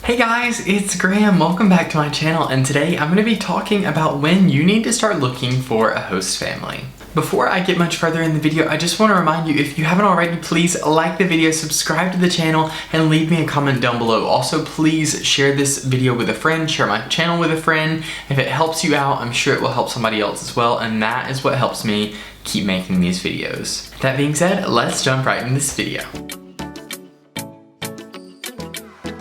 Hey guys, it's Graham. Welcome back to my channel, and today I'm going to be talking about when you need to start looking for a host family. Before I get much further in the video, I just want to remind you, if you haven't already, please like the video, subscribe to the channel, and leave me a comment down below. Also, please share this video with a friend, share my channel with a friend. If it helps you out, I'm sure it will help somebody else as well, and that is what helps me keep making these videos. That being said, let's jump right into this video.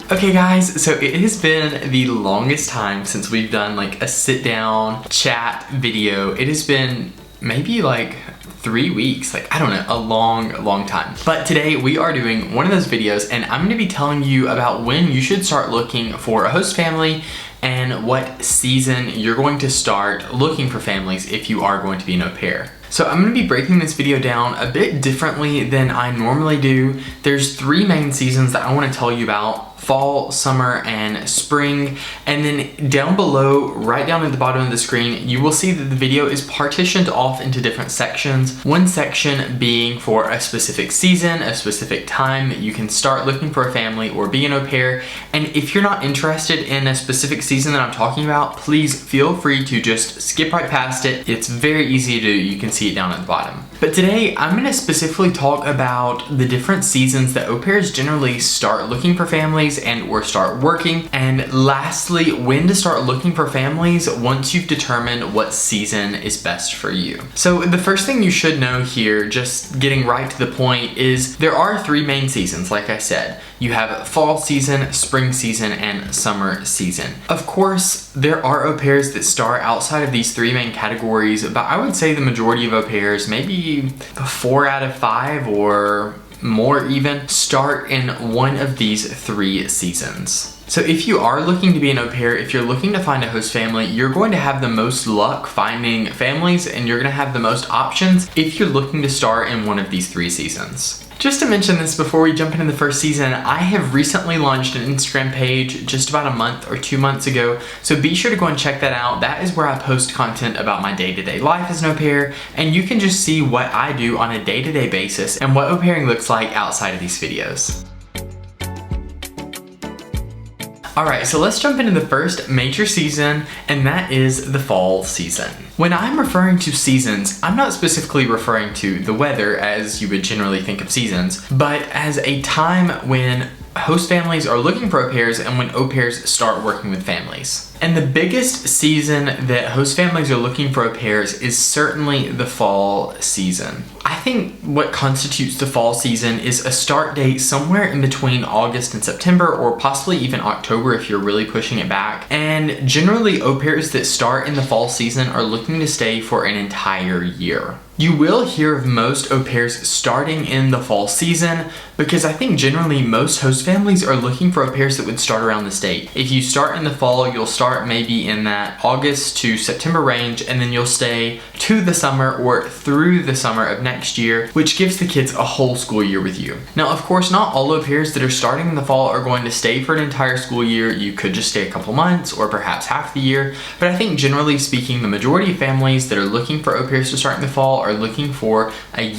Okay guys, so it has been the longest time since we've done like a sit down chat video. It has been maybe like 3 weeks, like I don't know, a long time. But today we are doing one of those videos, and I'm going to be telling you about when you should start looking for a host family and what season you're going to start looking for families if you are going to be an au pair. So I'm going to be breaking this video down a bit differently than I normally do. There's 3 main seasons that I want to tell you about: fall, summer, and spring. And then down below, right down at the bottom of the screen, you will see that the video is partitioned off into different sections. One section being for a specific season, a specific time that you can start looking for a family or be an au pair. And if you're not interested in a specific season that I'm talking about, please feel free to just skip right past it. It's very easy to do. You can see it down at the bottom. But today I'm going to specifically talk about the different seasons that au pairs generally start looking for families and or start working, and lastly, when to start looking for families once you've determined what season is best for you. So the first thing you should know here, just getting right to the point, is there are 3 main seasons. Like I said, you have fall season, spring season, and summer season. Of course, there are au pairs that start outside of these 3 main categories, but I would say the majority of au pairs, maybe 4 out of 5 or more even, start in one of these 3 seasons. So if you are looking to be an au pair, if you're looking to find a host family, you're going to have the most luck finding families, and you're going to have the most options if you're looking to start in one of these 3 seasons. Just to mention this before we jump into the first season, I have recently launched an Instagram page just about a month or 2 months ago, so be sure to go and check that out. That is where I post content about my day-to-day life as an au pair, and you can just see what I do on a day-to-day basis and what au pairing looks like outside of these videos. Alright, so let's jump into the first major season, and that is the fall season. When I'm referring to seasons, I'm not specifically referring to the weather as you would generally think of seasons, but as a time when host families are looking for au pairs and when au pairs start working with families. And the biggest season that host families are looking for au pairs is certainly the fall season. I think what constitutes the fall season is a start date somewhere in between August and September, or possibly even October if you're really pushing it back. And generally, au pairs that start in the fall season are looking to stay for an entire year. You will hear of most au pairs starting in the fall season because I think generally most host families are looking for au pairs that would start around this date. If you start in the fall, you'll start maybe in that August to September range, and then you'll stay to the summer or through the summer of next year, which gives the kids a whole school year with you. Now, of course, not all au pairs that are starting in the fall are going to stay for an entire school year. You could just stay a couple months or perhaps half the year, but I think generally speaking, the majority of families that are looking for au pairs to start in the fall are looking for a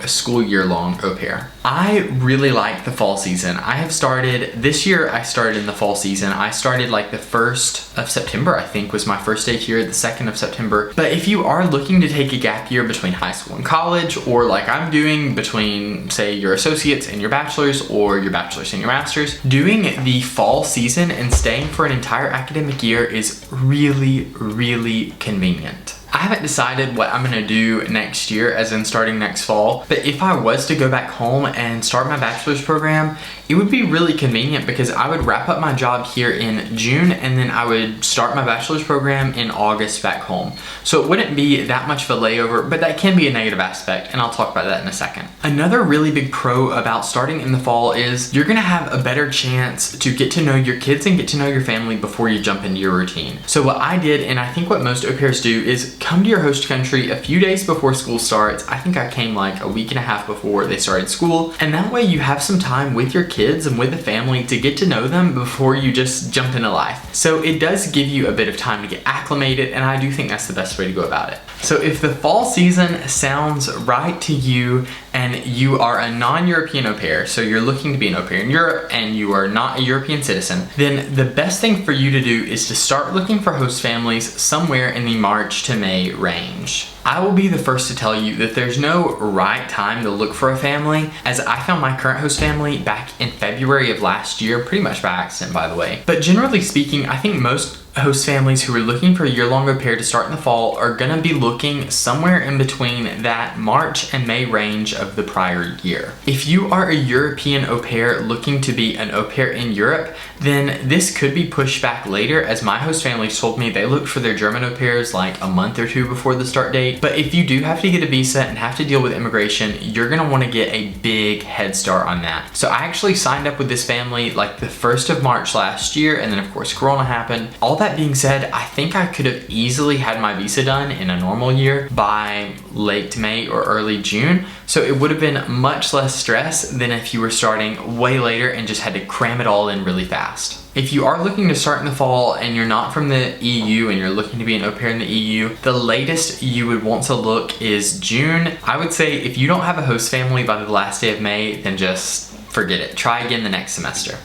school year long au pair. I really like the fall season. This year I started in the fall season. I started like the 1st of September, I think was my first day here, the 2nd of September. But if you are looking to take a gap year between high school and college, or like I'm doing between, say, your associates and your bachelor's, or your bachelor's and your master's, doing the fall season and staying for an entire academic year is really convenient. I haven't decided what I'm gonna do next year, as in starting next fall, but if I was to go back home and start my bachelor's program, it would be really convenient because I would wrap up my job here in June, and then I would start my bachelor's program in August back home. So it wouldn't be that much of a layover, but that can be a negative aspect, and I'll talk about that in a second. Another really big pro about starting in the fall is you're gonna have a better chance to get to know your kids and get to know your family before you jump into your routine. So what I did, and I think what most au pairs do, is come to your host country a few days before school starts. I think I came like a week and a half before they started school, and that way you have some time with your kids and with the family to get to know them before you just jump into life. So it does give you a bit of time to get acclimated, and I do think that's the best way to go about it. So if the fall season sounds right to you, and you are a non-European au pair, so you're looking to be an au pair in Europe and you are not a European citizen, then the best thing for you to do is to start looking for host families somewhere in the March to May range. I will be the first to tell you that there's no right time to look for a family, as I found my current host family back in February of last year, pretty much by accident, by the way. But generally speaking, I think most host families who are looking for a year-long au pair to start in the fall are gonna be looking somewhere in between that March and May range of the prior year. If you are a European au pair looking to be an au pair in Europe, then this could be pushed back later, as my host family told me they looked for their German au pairs like a month or two before the start date. But if you do have to get a visa and have to deal with immigration, you're gonna wanna get a big head start on that. So I actually signed up with this family like the 1st of March last year, and then of course Corona happened. All that being said, I think I could have easily had my visa done in a normal year by late May or early June. So it would have been much less stress than if you were starting way later and just had to cram it all in really fast. If you are looking to start in the fall and you're not from the EU and you're looking to be an au pair in the EU, the latest you would want to look is June. I would say if you don't have a host family by the last day of May, then just forget it. Try again the next semester.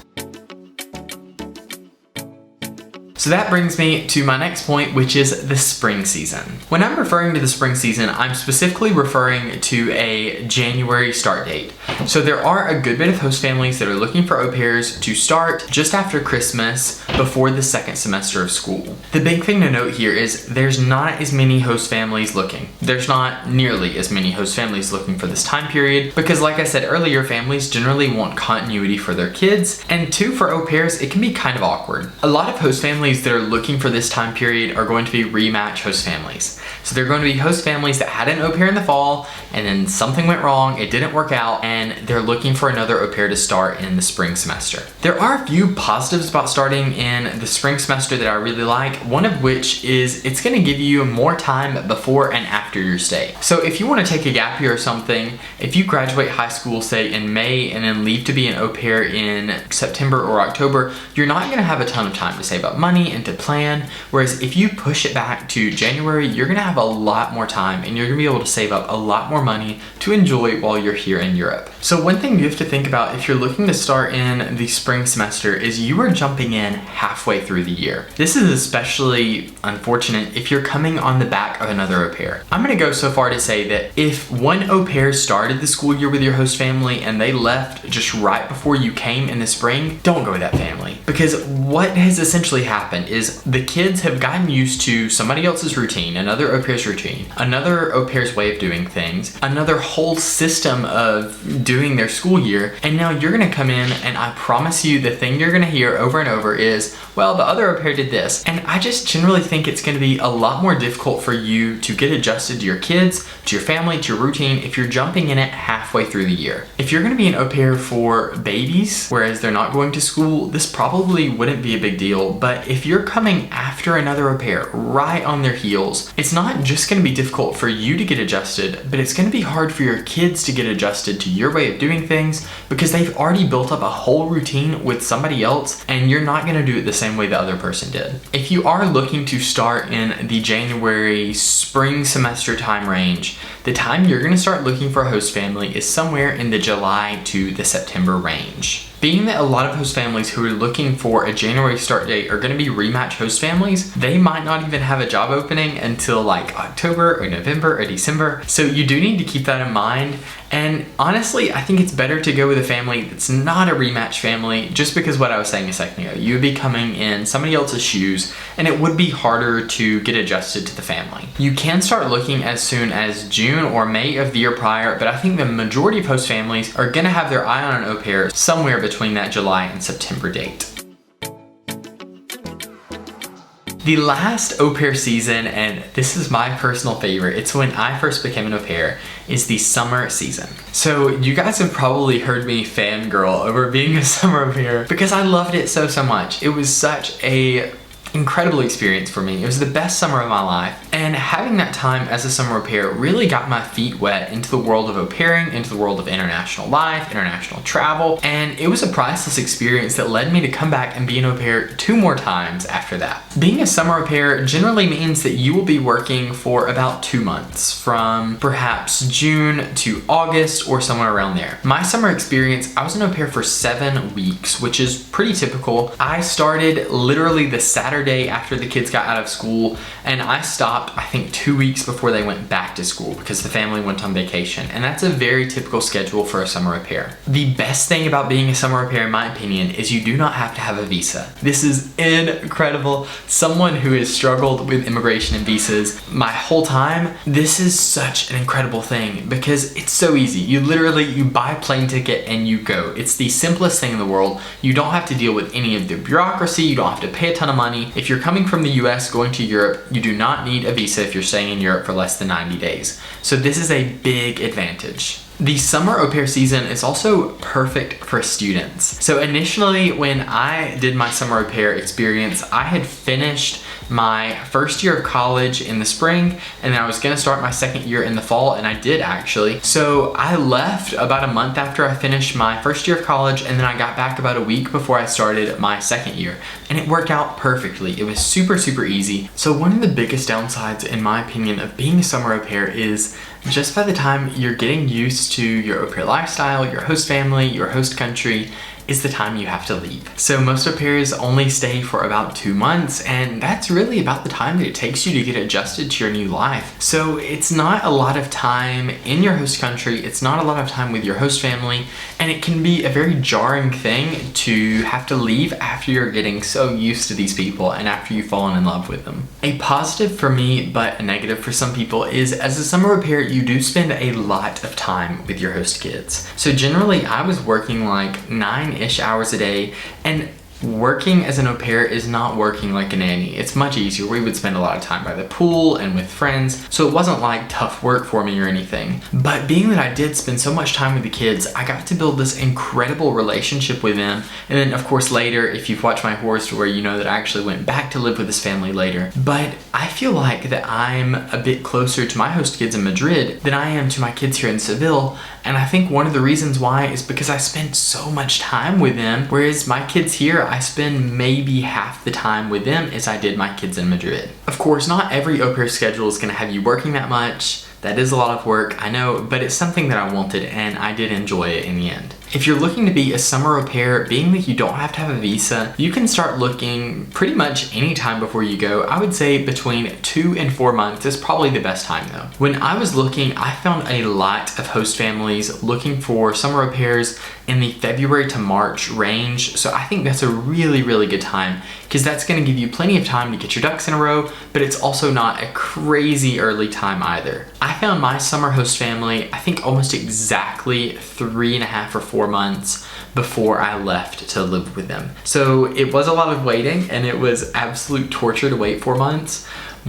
So that brings me to my next point, which is the spring season. When I'm referring to the spring season, I'm specifically referring to a January start date. So there are a good bit of host families that are looking for au pairs to start just after Christmas, before the second semester of school. The big thing to note here is there's not as many host families looking. There's not nearly as many host families looking for this time period, because like I said earlier, families generally want continuity for their kids, and two, for au pairs, it can be kind of awkward. A lot of host families that are looking for this time period are going to be rematch host families. So they're going to be host families that had an au pair in the fall, and then something went wrong, it didn't work out, and they're looking for another au pair to start in the spring semester. There are a few positives about starting in the spring semester that I really like, one of which is it's going to give you more time before and after your stay. So if you want to take a gap year or something, if you graduate high school, say in May, and then leave to be an au pair in September or October, you're not going to have a ton of time to save up money and to plan. Whereas if you push it back to January, you're going to have a lot more time and you're going to be able to save up a lot more money to enjoy while you're here in Europe. So one thing you have to think about if you're looking to start in the spring semester is you are jumping in halfway through the year. This is especially unfortunate if you're coming on the back of another au pair. I'm going to go so far to say that if one au pair started the school year with your host family and they left just right before you came in the spring, don't go with that family. Because what has essentially happened is the kids have gotten used to somebody else's routine, another au pair's routine, another au pair's way of doing things, another whole system of doing their school year, and now you're gonna come in and I promise you the thing you're gonna hear over and over is, well, the other au pair did this. And I just generally think it's gonna be a lot more difficult for you to get adjusted to your kids, to your family, to your routine if you're jumping in it halfway through the year. If you're gonna be an au pair for babies, whereas they're not going to school, this probably wouldn't be a big deal. But if you're coming after another au pair right on their heels, it's not just gonna be difficult for you to get adjusted, but it's gonna be hard for your kids to get adjusted to your way of doing things because they've already built up a whole routine with somebody else and you're not gonna do it the same way the other person did. If you are looking to start in the January spring semester time range, the time you're gonna start looking for a host family is somewhere in the July to the September range. Being that a lot of host families who are looking for a January start date are going to be rematch host families, they might not even have a job opening until like October or November or December. So you do need to keep that in mind. And honestly, I think it's better to go with a family that's not a rematch family, just because what I was saying a second ago, you would be coming in somebody else's shoes and it would be harder to get adjusted to the family. You can start looking as soon as June or May of the year prior, but I think the majority of host families are going to have their eye on an au pair somewhere between that July and September date. The last au pair season, and this is my personal favorite, it's when I first became an au pair, is the summer season. So you guys have probably heard me fangirl over being a summer au pair because I loved it so much. It was such a incredible experience for me. It was the best summer of my life, and having that time as a summer au pair really got my feet wet into the world of au pairing, into the world of international life, international travel, and it was a priceless experience that led me to come back and be an au pair 2 more times after that. Being a summer au pair generally means that you will be working for about 2 months, from perhaps June to August or somewhere around there. My summer experience, I was an au pair for 7 weeks, which is pretty typical. I started literally the Saturday after the kids got out of school, and I stopped I think 2 weeks before they went back to school because the family went on vacation, and that's a very typical schedule for a summer au pair. The best thing about being a summer au pair, in my opinion, is you do not have to have a visa. This is incredible. Someone who has struggled with immigration and visas my whole time, this is such an incredible thing because it's so easy. You buy a plane ticket and you go. It's the simplest thing in the world. You don't have to deal with any of the bureaucracy. You don't have to pay a ton of money. If you're coming from the US going to Europe, you do not need a visa if you're staying in Europe for less than 90 days. So this is a big advantage. The summer au pair season is also perfect for students. So initially when I did my summer au pair experience, I had finished my first year of college in the spring, and then I was gonna start my second year in the fall, and I did actually. So I left about a month after I finished my first year of college, and then I got back about a week before I started my second year, and it worked out perfectly. It was super, super easy. So one of the biggest downsides, in my opinion, of being a summer au pair is just by the time you're getting used to your au pair lifestyle, your host family, your host country, is the time you have to leave. So most au pairs only stay for about 2 months, and that's really about the time that it takes you to get adjusted to your new life. So it's not a lot of time in your host country, it's not a lot of time with your host family, and it can be a very jarring thing to have to leave after you're getting so used to these people and after you've fallen in love with them. A positive for me, but a negative for some people, is as a summer au pair, you do spend a lot of time with your host kids. So generally I was working like 9-ish hours a day, and working as an au pair is not working like a nanny. It's much easier. We would spend a lot of time by the pool and with friends, so it wasn't like tough work for me or anything. But being that I did spend so much time with the kids, I got to build this incredible relationship with them. And then of course later, if you've watched my horror story, you know that I actually went back to live with this family later. But I feel like that I'm a bit closer to my host kids in Madrid than I am to my kids here in Seville. And I think one of the reasons why is because I spend so much time with them, whereas my kids here, I spend maybe half the time with them as I did my kids in Madrid. Of course, not every au pair schedule is gonna have you working that much. That is a lot of work, I know, but it's something that I wanted and I did enjoy it in the end. If you're looking to be a summer au pair, being that you don't have to have a visa, you can start looking pretty much any time before you go. I would say between 2 and 4 months is probably the best time though. When I was looking, I found a lot of host families looking for summer au pairs in the February to March range. So I think that's a really, really good time because that's gonna give you plenty of time to get your ducks in a row, but it's also not a crazy early time either. I found my summer host family, I think almost exactly 3.5 or 4 months before I left to live with them. So it was a lot of waiting and it was absolute torture to wait 4 months.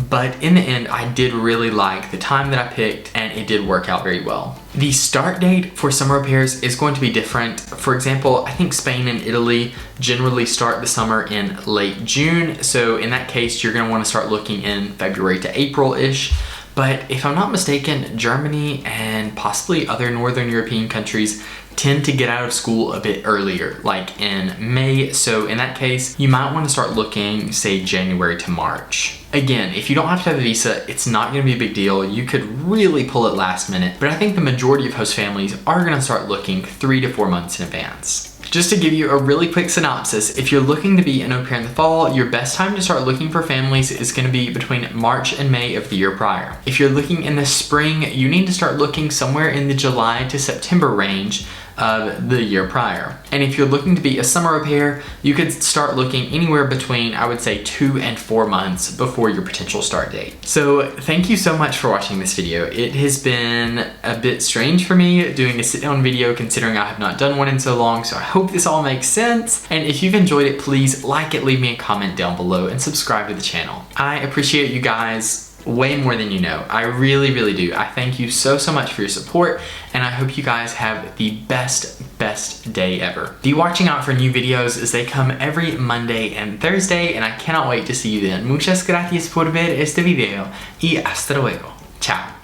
But in the end, I did really like the time that I picked and it did work out very well. The start date for summer au pairs is going to be different. For example, I think Spain and Italy generally start the summer in late June. So in that case, you're gonna wanna start looking in February to April-ish. But if I'm not mistaken, Germany and possibly other Northern European countries tend to get out of school a bit earlier, like in May. So in that case, you might want to start looking, say, January to March. Again, if you don't have to have a visa, it's not going to be a big deal. You could really pull it last minute, but I think the majority of host families are going to start looking 3 to 4 months in advance. Just to give you a really quick synopsis, if you're looking to be an au pair in the fall, your best time to start looking for families is going to be between March and May of the year prior. If you're looking in the spring, you need to start looking somewhere in the July to September range of the year prior. And if you're looking to be a summer au pair, you could start looking anywhere between, I would say, 2 and 4 months before your potential start date. So thank you so much for watching this video. It has been a bit strange for me doing a sit-down video considering I have not done one in so long, so I hope this all makes sense. And if you've enjoyed it, please like it, leave me a comment down below, and subscribe to the channel. I appreciate you guys way more than you know. I really, really do. I thank you so much for your support, and I hope you guys have the best day ever. Be watching out for new videos as they come every Monday and Thursday, and I cannot wait to see you then. Muchas gracias por ver este video y hasta luego. Ciao.